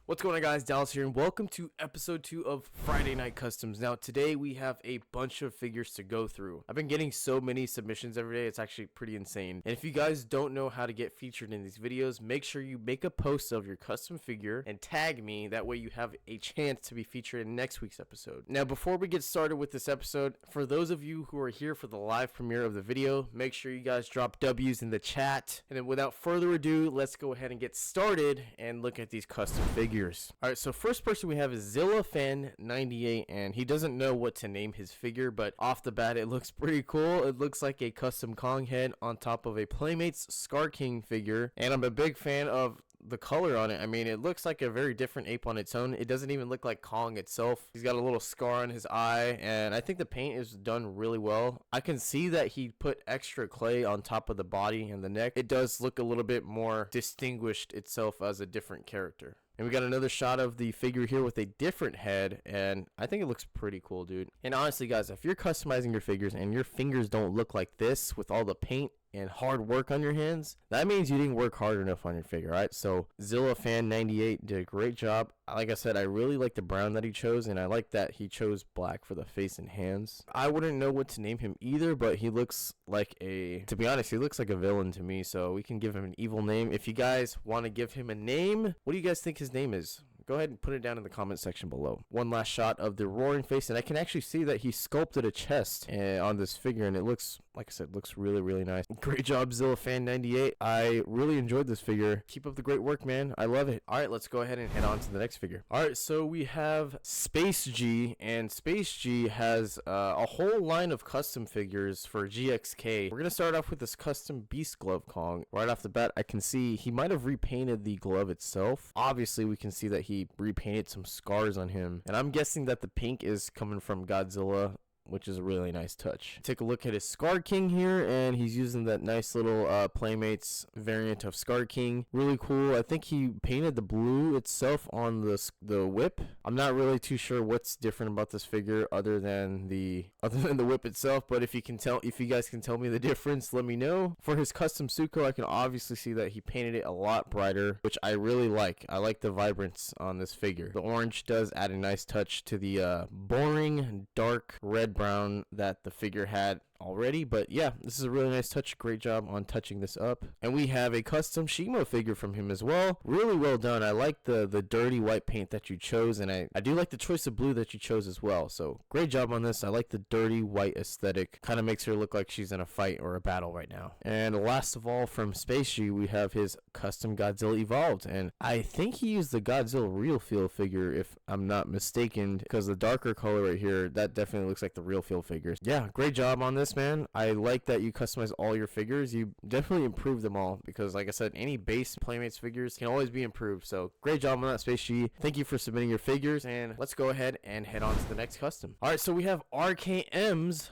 What's going on, guys? Dallas here, and welcome to episode 2 of Friday Night Customs. Now, today we have a bunch of figures to go through. I've been getting so many submissions every day, it's actually pretty insane. And if you guys don't know how to get featured in these videos, make sure you make a post of your custom figure and tag me. That way you have a chance to be featured in next week's episode. Now, before we get started with this episode, for those of you who are here for the live premiere of the video, make sure you guys drop W's in the chat. And then without further ado, let's go ahead and get started and look at these custom figures. Alright, so first person we have is ZillaFan98, and he doesn't know what to name his figure, but off the bat it looks pretty cool. It looks like a custom Kong head on top of a Playmates Scar King figure, and I'm a big fan of the color on it. I mean, it looks like a very different ape on its own. It doesn't even look like Kong itself. He's got a little scar on his eye, and I think the paint is done really well. I can see that he put extra clay on top of the body and the neck. It does look a little bit more distinguished itself as a different character. And we got another shot of the figure here with a different head, and I think it looks pretty cool, dude. And honestly, guys, if you're customizing your figures and your fingers don't look like this with all the paint and hard work on your hands, that means you didn't work hard enough on your figure. Alright, so ZillaFan98 did a great job. Like I said, I really like the brown that he chose, and I like that he chose black for the face and hands. I wouldn't know what to name him either, but he looks like to be honest, he looks like a villain to me, so we can give him an evil name. If you guys want to give him a name, what do you guys think his name is? Go ahead and put it down in the comment section below. One last shot of the roaring face, and I can actually see that he sculpted a chest on this figure, and it looks, like I said, looks really, really nice. Great job, ZillaFan98. I really enjoyed this figure. Keep up the great work, man. I love it. All right, let's go ahead and head on to the next figure. All right, so we have Space G, and Space G has a whole line of custom figures for GXK. We're gonna start off with this custom Beast Glove Kong. Right off the bat, I can see he might have repainted the glove itself. Obviously, we can see that he repainted some scars on him, and I'm guessing that the pink is coming from Godzilla, which is a really nice touch. Take a look at his Scar King here, and he's using that nice little Playmates variant of Scar King. Really cool. I think he painted the blue itself on the whip. I'm not really too sure what's different about this figure other than the whip itself, but if you guys can tell me the difference, let me know. For his custom Suko, I can obviously see that he painted it a lot brighter, which I really like. I like the vibrance on this figure. The orange does add a nice touch to the boring dark red brown that the figure had already, but yeah, this is a really nice touch. Great job on touching this up. And we have a custom Shimo figure from him as well. Really well done. I like the dirty white paint that you chose, and I do like the choice of blue that you chose as well. So great job on this. I like the dirty white aesthetic. Kind of makes her look like she's in a fight or a battle right now. And last of all, from Space G, we have his custom Godzilla Evolved, and I think he used the Godzilla Real Feel figure, if I'm not mistaken, because the darker color right here, that definitely looks like the Real Feel figures. Yeah, great job on this, man. I like that you customize all your figures. You definitely improve them all, because like I said, any base Playmates figures can always be improved. So great job on that, Space G. Thank you for submitting your figures, and let's go ahead and head on to the next custom. All right, so we have RKM's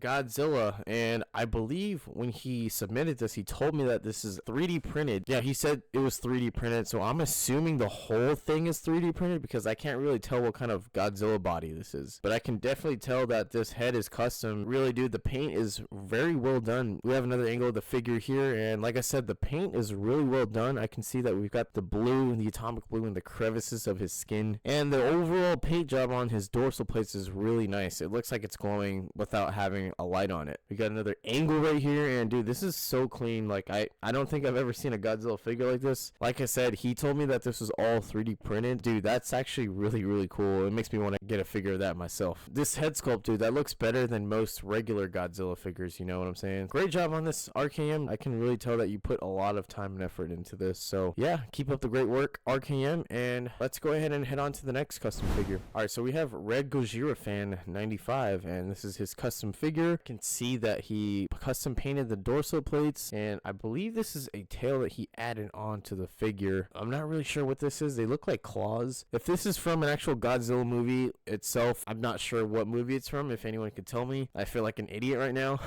Godzilla, and I believe when he submitted this, he told me that this is 3D printed. Yeah, he said it was 3D printed, so I'm assuming the whole thing is 3D printed, because I can't really tell what kind of Godzilla body this is, but I can definitely tell that this head is custom. Really, dude, the paint is very well done. We have another angle of the figure here, and like I said, the paint is really well done. I can see that we've got the blue and the atomic blue in the crevices of his skin, and the overall paint job on his dorsal plates is really nice. It looks like it's glowing without having a light on it. We got another angle right here, and dude, this is so clean. Like I don't think I've ever seen a Godzilla figure like this. Like I said, he told me that this was all 3D printed. Dude, that's actually really, really cool. It makes me want to get a figure of that myself. This head sculpt, dude, that looks better than most regular Godzilla figures, you know what I'm saying? Great job on this, RKM. I can really tell that you put a lot of time and effort into this. So yeah, keep up the great work, RKM, and let's go ahead and head on to the next custom figure. All right, so we have Red Gojira Fan 95, and this is his custom figure. Can see that he custom painted the dorsal plates, and I believe this is a tail that he added on to the figure. I'm not really sure what this is. They look like claws. If this is from an actual Godzilla movie itself, I'm not sure what movie it's from. If anyone could tell me, I feel like an idiot right now.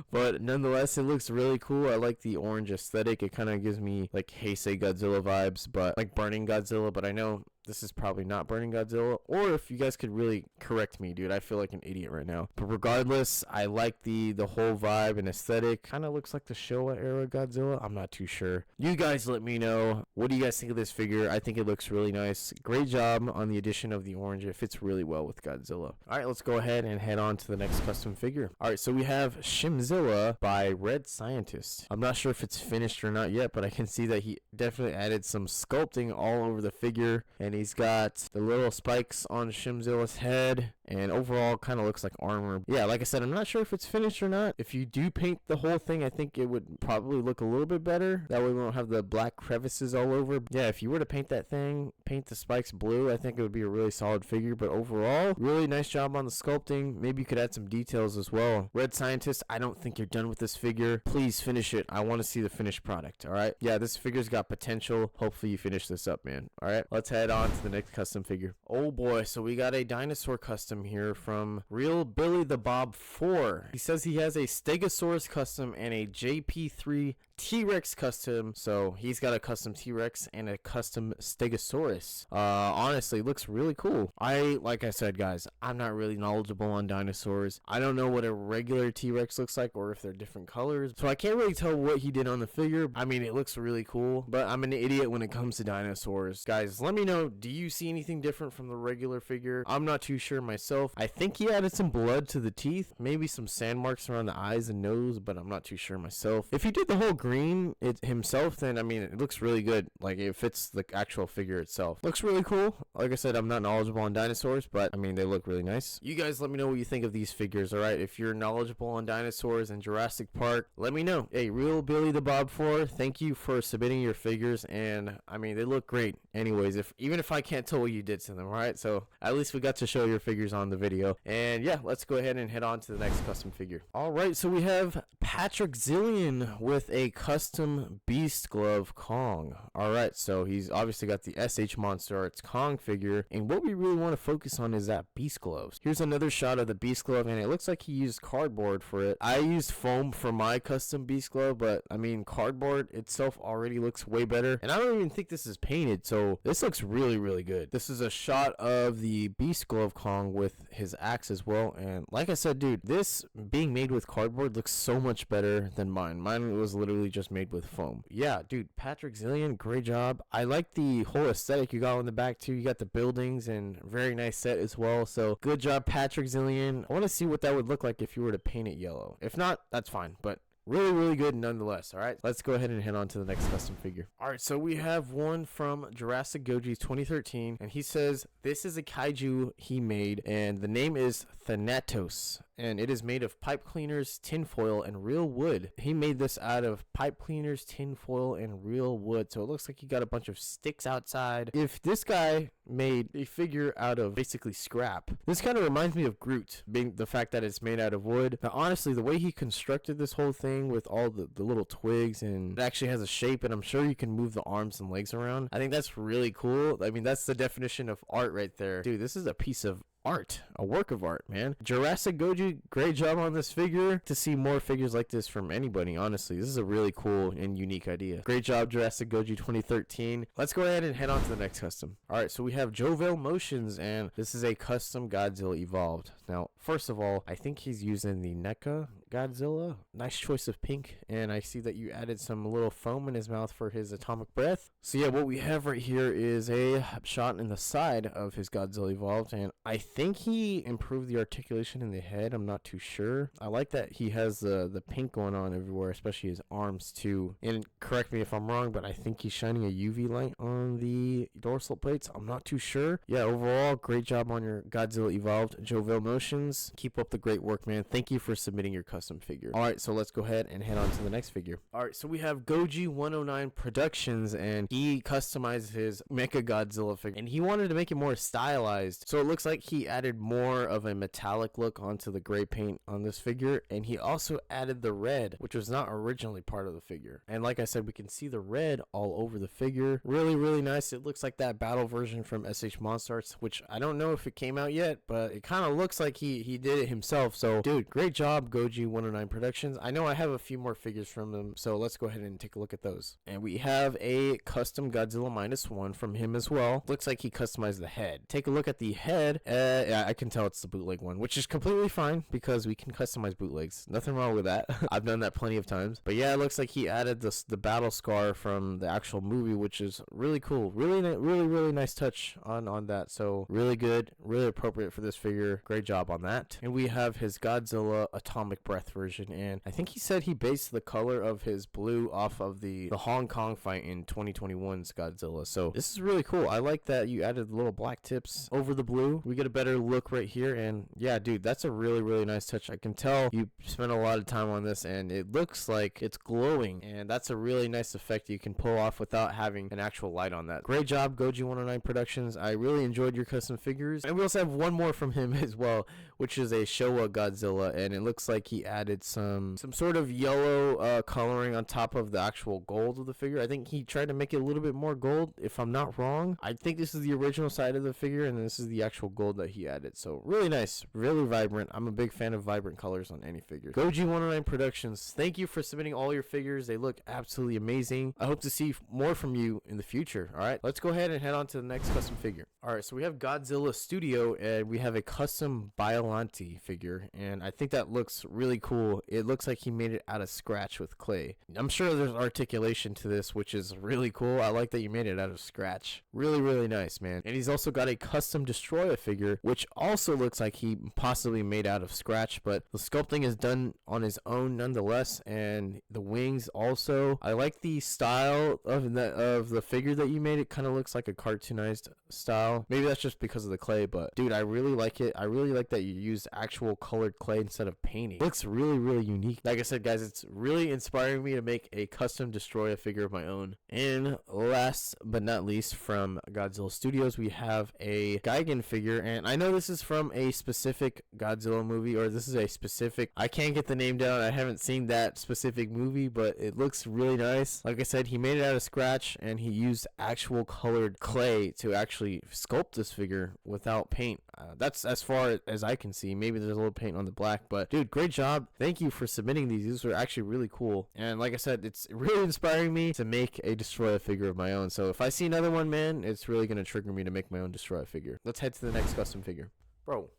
But nonetheless, it looks really cool. I like the orange aesthetic. It kind of gives me like Heisei Godzilla vibes, but like Burning Godzilla, but I know this is probably not burning Godzilla, or if you guys could really correct me, dude. I feel like an idiot right now. But regardless, I like the whole vibe and aesthetic. Kind of looks like the Showa era Godzilla. I'm not too sure. You guys let me know. What do you guys think of this figure? I think it looks really nice. Great job on the addition of the orange. It fits really well with Godzilla. All right, let's go ahead and head on to the next custom figure. All right, so we have Shimzilla by Red Scientist. I'm not sure if it's finished or not yet, but I can see that he definitely added some sculpting all over the figure, and he's got the little spikes on Shimzilla's head, and overall kind of looks like armor. Yeah, like I said, I'm not sure if it's finished or not. If you do paint the whole thing, I think it would probably look a little bit better. That way we won't have the black crevices all over. Yeah, if you were to paint that thing, paint the spikes blue, I think it would be a really solid figure. But overall, really nice job on the sculpting. Maybe you could add some details as well. Red Scientist, I don't think you're done with this figure. Please finish it. I want to see the finished product. All right. Yeah, this figure's got potential. Hopefully you finish this up, man. All right. Let's head on to the next custom figure. Oh boy. So we got a dinosaur custom here from Real Billy the Bob 4. He says he has a Stegosaurus custom and a JP3 T-Rex custom. So he's got a custom T-Rex and a custom Stegosaurus. Honestly, looks really cool. Like I said, guys, I'm not really knowledgeable on dinosaurs. I don't know what a regular T-Rex looks like or if they're different colors. So I can't really tell what he did on the figure. I mean, it looks really cool, but I'm an idiot when it comes to dinosaurs. Guys, let me know, do you see anything different from the regular figure? I'm not too sure myself. I think he added some blood to the teeth, maybe some sand marks around the eyes and nose, but I'm not too sure myself. If he did the whole green himself, then I mean, it looks really good. Like, it fits the actual figure itself. Looks really cool. Like I said, I'm not knowledgeable on dinosaurs, but I mean, they look really nice. You guys let me know what you think of these figures. All right, if you're knowledgeable on dinosaurs and Jurassic Park, let me know. Hey, Real Billy the Bob 4, thank you for submitting your figures, and I mean, they look great anyways, even if I can't tell what you did to them. All right, so at least we got to show your figures on the video. And yeah, let's go ahead and head on to the next custom figure. All right, so we have Patrick Zillion with a custom Beast Glove Kong. All right, so he's obviously got the SH Monster Arts Kong figure, and what we really want to focus on is that Beast Gloves. Here's another shot of the Beast Glove, and it looks like he used cardboard for it. I used foam for my custom Beast Glove, but I mean, cardboard itself already looks way better, and I don't even think this is painted, so this looks really, really good. This is a shot of the Beast Glove Kong with his axe as well, and like I said, dude, this being made with cardboard looks so much better than mine. Mine was literally just made with foam. Yeah, dude, Patrick Zillion, great job. I like the whole aesthetic you got on the back too. You got the buildings and very nice set as well, so good job, Patrick Zillion. I want to see what that would look like if you were to paint it yellow. If not, that's fine, but really, really good nonetheless. All right, let's go ahead and head on to the next custom figure. All right, so we have one from Jurassic Goji 2013, and he says this is a kaiju he made, and the name is Thanatos, and it is made of pipe cleaners, tinfoil, and real wood. He made this out of pipe cleaners, tinfoil, and real wood, so it looks like he got a bunch of sticks outside. If this guy made a figure out of basically scrap, this kind of reminds me of Groot, being the fact that it's made out of wood. Now, honestly, the way he constructed this whole thing with all the little twigs, and it actually has a shape, and I'm sure you can move the arms and legs around. I think that's really cool. I mean, that's the definition of art right there. Dude, this is a piece of art, a work of art, man. Jurassic Goji, great job on this figure. To see more figures like this from anybody, honestly, this is a really cool and unique idea. Great job, Jurassic Goji 2013. Let's go ahead and head on to the next custom. All right, so we have Jovel Motions, and this is a custom Godzilla Evolved. Now, first of all, I think he's using the NECA Godzilla. Nice choice of pink, and I see that you added some little foam in his mouth for his atomic breath. So yeah, what we have right here is a shot in the side of his Godzilla Evolved, and I think he improved the articulation in the head. I'm not too sure. I like that he has the pink going on everywhere, especially his arms too. And correct me if I'm wrong, but I think he's shining a UV light on the dorsal plates. I'm not too sure. Yeah, overall, great job on your Godzilla Evolved, Jovel Motions. Keep up the great work, man. Thank you for submitting your custom figure. All right, so let's go ahead and head on to the next figure. All right, so we have Goji 109 Productions, and he customized his Mecha Godzilla figure, and he wanted to make it more stylized. So it looks like he added more of a metallic look onto the gray paint on this figure, and he also added the red, which was not originally part of the figure. And like I said, we can see the red all over the figure. Really, really nice. It looks like that battle version from SH Monster Arts, which I don't know if it came out yet, but it kind of looks like he did it himself. So dude, great job, Goji Goji109 Productions. I know I have a few more figures from them, so let's go ahead and take a look at those. And we have a custom Godzilla -1 from him as well. Looks like he customized the head. Take a look at the head. Yeah, I can tell it's the bootleg one, which is completely fine because we can customize bootlegs. Nothing wrong with that. I've done that plenty of times. But yeah, it looks like he added the battle scar from the actual movie, which is really cool. Really nice touch on that. So really good, really appropriate for this figure. Great job on that. And we have his Godzilla Atomic Breath version, and I think he said he based the color of his blue off of the Hong Kong fight in 2021's Godzilla. So this is really cool. I like that you added the little black tips over the blue. We get a better look right here, and yeah, dude, that's a really nice touch. I can tell you spent a lot of time on this, and it looks like it's glowing, and that's a really nice effect you can pull off without having an actual light on that. Great job, Goji109 Productions. I really enjoyed your custom figures, and we also have one more from him as well, which is a Showa Godzilla, and it looks like he added some sort of yellow coloring on top of the actual gold of the figure. I think he tried to make it a little bit more gold, if I'm not wrong. I think this is the original side of the figure, and this is the actual gold that he added. So really nice, really vibrant. I'm a big fan of vibrant colors on any figure. Goji109 Productions, thank you for submitting all your figures. They look absolutely amazing. I hope to see more from you in the future. All right, let's go ahead and head on to the next custom figure. All right, so we have Godzilla Studio, and we have a custom Biollante figure, and I think that looks really cool. It looks like he made it out of scratch with clay. I'm sure there's articulation to this, which is really cool. I like that you made it out of scratch. Really nice, man. And he's also got a custom Destroyer figure, which also looks like he possibly made out of scratch, but the sculpting is done on his own nonetheless, and the wings also. I like the style of the figure that you made. It kind of looks like a cartoonized style. Maybe that's just because of the clay, but dude, I really like it. I really like that you used actual colored clay instead of painting. It looks really unique. Like I said, guys, it's really inspiring me to make a custom Destroyer figure of my own. And last but not least, from Godzilla Studios, we have a Gigan figure, and I know this is from a specific Godzilla movie, or this is a specific, I can't get the name down, I haven't seen that specific movie, but it looks really nice. Like I said, he made it out of scratch, and he used actual colored clay to actually sculpt this figure without paint. That's as far as I can see. Maybe there's a little paint on the black, but dude, great job. Thank you for submitting these. These are actually really cool, and like I said, it's really inspiring me to make a Destroyer figure of my own. So if I see another one, man, it's really gonna trigger me to make my own Destroyer figure. Let's head to the next custom figure. Bro,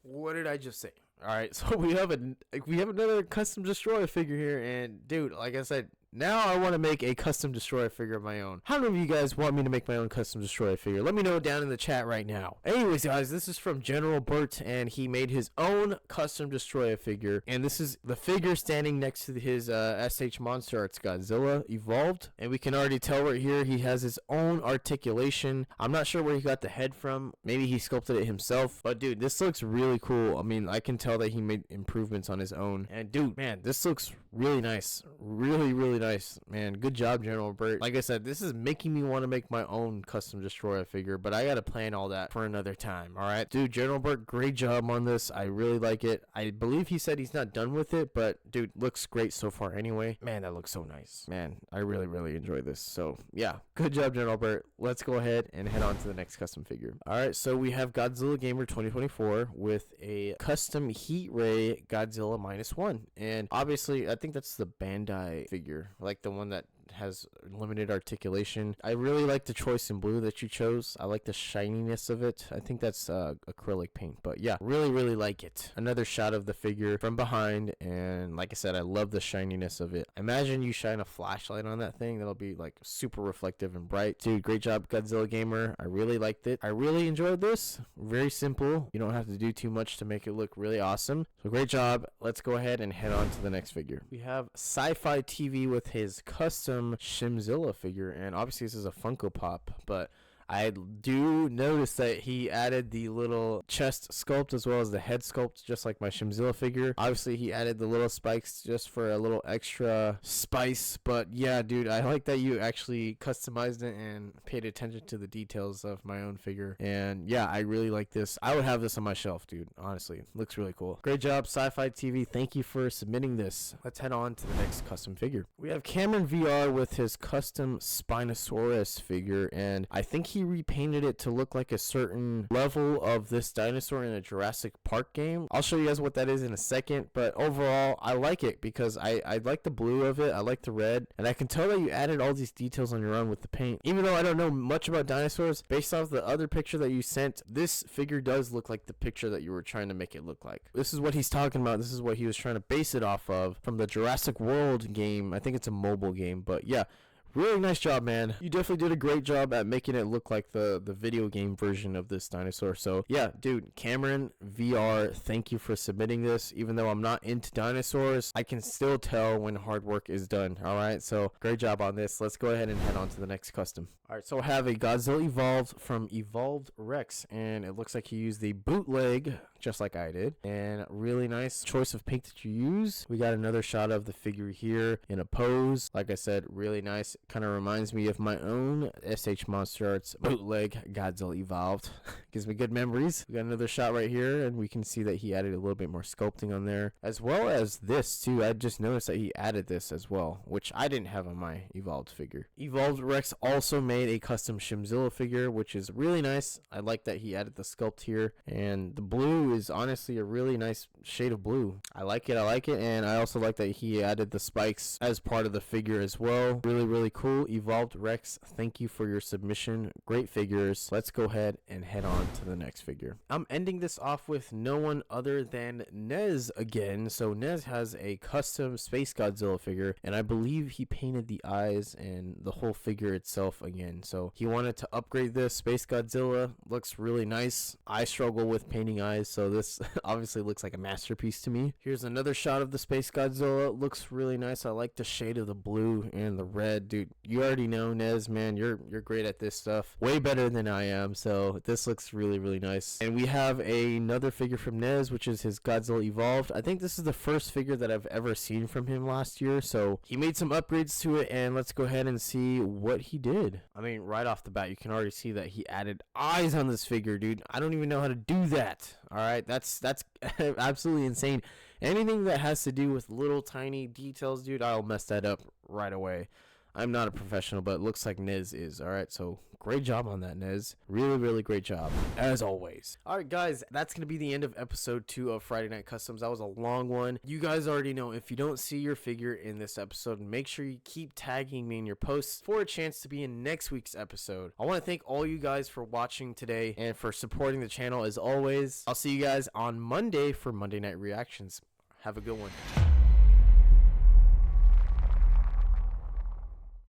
what did I just say? All right, so we have another custom Destroyer figure here, and dude, like I said, now I want to make a custom Destroyer figure of my own. How many of you guys want me to make my own custom Destroyer figure? Let me know down in the chat right now. Anyways, guys, this is from General Burt, and he made his own custom Destroyer figure. And this is the figure standing next to his SH Monster Arts Godzilla Evolved. And we can already tell right here he has his own articulation. I'm not sure where he got the head from. Maybe he sculpted it himself. But dude, this looks really cool. I mean, I can tell that he made improvements on his own. And dude, man, this looks really nice. Really nice, man. Good job, General Burt. Like I said, this is making me want to make my own custom Destroyer figure, but I gotta plan all that for another time. All right, dude, General Burt, great job on this. I really like it. I believe he said he's not done with it, but dude, looks great so far anyway. Man, that looks so nice. Man, I really enjoy this. So yeah, good job, General Burt. Let's go ahead and head on to the next custom figure. All right, so we have Godzilla Gamer 2024 with a custom Heat Ray Godzilla -1, and obviously I think that's the Bandai figure, like the one that has limited articulation. I really like the choice in blue that you chose. I like the shininess of it. I think that's acrylic paint, but yeah, really like it. Another shot of the figure from behind, and like I said, I love the shininess of it. Imagine you shine a flashlight on that thing, that'll be like super reflective and bright. Dude, great job, Godzilla Gamer. I really liked it. I really enjoyed this. Very simple. You don't have to do too much to make it look really awesome. So great job. Let's go ahead and head on to the next figure. We have Sci-Fi TV with his custom Shimzilla figure, and obviously this is a Funko Pop, but I do notice that he added the little chest sculpt as well as the head sculpt, just like my Shimzilla figure. Obviously, he added the little spikes just for a little extra spice. But yeah, dude, I like that you actually customized it and paid attention to the details of my own figure. And yeah, I really like this. I would have this on my shelf, dude. Honestly, looks really cool. Great job, Sci-Fi TV. Thank you for submitting this. Let's head on to the next custom figure. We have Cameron VR with his custom Spinosaurus figure, and I think he he repainted it to look like a certain level of this dinosaur in a Jurassic Park game. I'll show you guys what that is in a second, but overall I like it because I like the blue of it, I like the red, and I can tell that you added all these details on your own with the paint. Even though I don't know much about dinosaurs, based off the other picture that you sent, this figure does look like the picture that you were trying to make it look like. This is what he's talking about. This is what he was trying to base it off of from the Jurassic World game. I think it's a mobile game, but yeah. Really nice job, man. You definitely did a great job at making it look like the video game version of this dinosaur. So yeah, dude, Cameron VR, thank you for submitting this. Even though I'm not into dinosaurs, I can still tell when hard work is done. All right, so great job on this. Let's go ahead and head on to the next custom. All right, so I have a Godzilla Evolved from Evolved Rex, and it looks like he used the bootleg just like I did, and really nice choice of paint that you use. We got another shot of the figure here in a pose. Like I said, really nice. Kind of reminds me of my own SH Monster Arts bootleg Godzilla Evolved. Gives me good memories. We got another shot right here, and we can see that he added a little bit more sculpting on there, as well as this too. I just noticed that he added this as well, which I didn't have on my Evolved figure. Evolved Rex also made a custom Shimzilla figure, which is really nice. I like that he added the sculpt here, and the blue is honestly a really nice shade of blue. I like it, and I also like that he added the spikes as part of the figure as well. Really cool. Evolved Rex, thank you for your submission. Great figures. Let's go ahead and head on to the next figure. I'm ending this off with no one other than Nez again. So Nez has a custom Space Godzilla figure, and I believe he painted the eyes and the whole figure itself again. So he wanted to upgrade this. Space Godzilla looks really nice. I struggle with painting eyes, so this obviously looks like a masterpiece to me. Here's another shot of the Space Godzilla. Looks really nice. I like the shade of the blue and the red. Dude, you already know, Nez, man, you're great at this stuff. Way better than I am, so this looks really nice. And we have another figure from Nez, which is his Godzilla Evolved. I think this is the first figure that I've ever seen from him last year, so he made some upgrades to it, and let's go ahead and see what he did. I mean, right off the bat, you can already see that he added eyes on this figure, dude. I don't even know how to do that. All right, that's absolutely insane. Anything that has to do with little tiny details, dude, I'll mess that up right away. I'm not a professional, but it looks like Nez is. All right, so great job on that, Nez. Really great job, as always. All right, guys, that's going to be the end of episode 2 of Friday Night Customs. That was a long one. You guys already know, if you don't see your figure in this episode, make sure you keep tagging me in your posts for a chance to be in next week's episode. I want to thank all you guys for watching today and for supporting the channel as always. I'll see you guys on Monday for Monday Night Reactions. Have a good one.